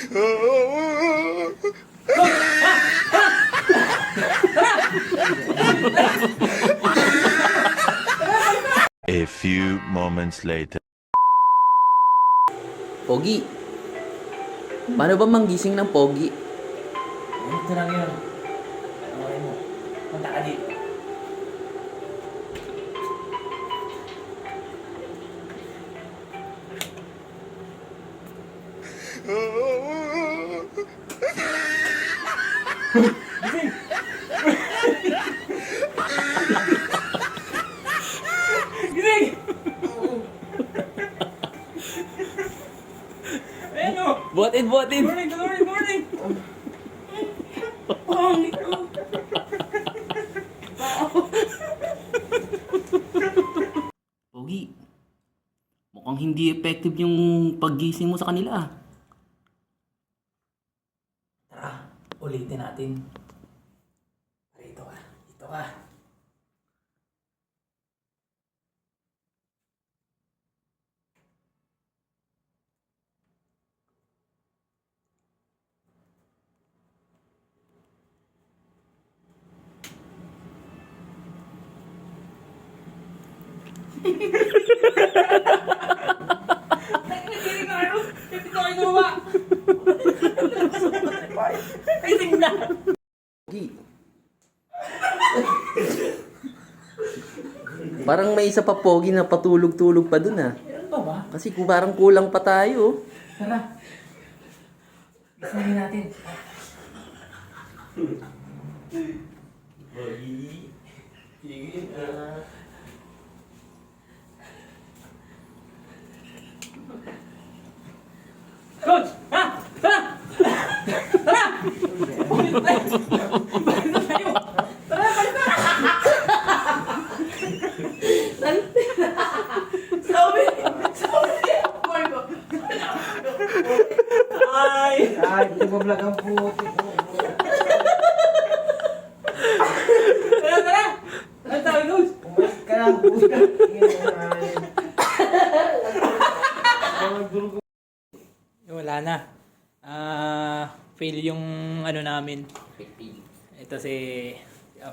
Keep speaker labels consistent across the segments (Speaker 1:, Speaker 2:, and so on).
Speaker 1: A few moments later.
Speaker 2: Pogi. Paano ba manggising ng pogi?
Speaker 3: Ito lang yun. Okay mo. Punta ka dito. Gising! Ayan o!
Speaker 2: Buhatin, buhatin!
Speaker 3: Morning, good morning, morning! Pangit o!
Speaker 2: Pogi. Mukhang hindi effective yung paggising mo sa kanila.
Speaker 3: Tara, ulitin natin. Dito ka. Dito ka. Nakikinig ako! Hindi ko kayo ba? Ay, tingnan!
Speaker 2: Pogi. Parang may isa pa pogi na patulog-tulog pa dun ah.
Speaker 3: Meron pa ba?
Speaker 2: Kasi parang kulang pa tayo.
Speaker 3: Tara. Gisingin natin. Coach! Ha! Tara! Tara! Ulit tayo! Balik na tayo! Tara! Balik na! Sabi! Sabi! Marco! Ay!
Speaker 4: Ay, hindi mo vlog ang puti ko.
Speaker 3: Tara! Tara! Ano tawag, Coach?
Speaker 4: Umayos ka lang, puti.
Speaker 3: Wala na. Fail yung ano namin. Ito si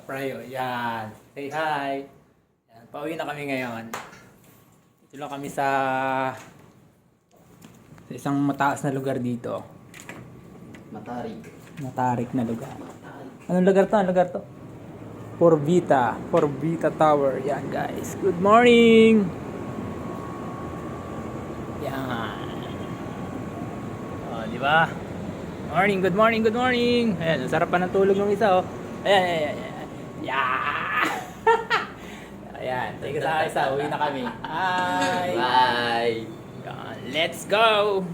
Speaker 3: Prayo. Yan. Say hi. Yan. Pauwi na kami ngayon. Ito lang kami sa isang mataas na lugar dito.
Speaker 2: Matarik.
Speaker 3: Matarik na lugar. Anong lugar to? Anong lugar to? Porvita. Porvita Tower. Yan guys. Good morning! Yan. Oh, di ba? Morning, good morning, good morning. Ayan, ang sarap pa ng tulog ng isa, oh. Ayan, ayan, ayan. Ayan. Yeah! Ayan, take us sa isa. Uwi na kami. Hi!
Speaker 2: Bye!
Speaker 3: Yan, let's go!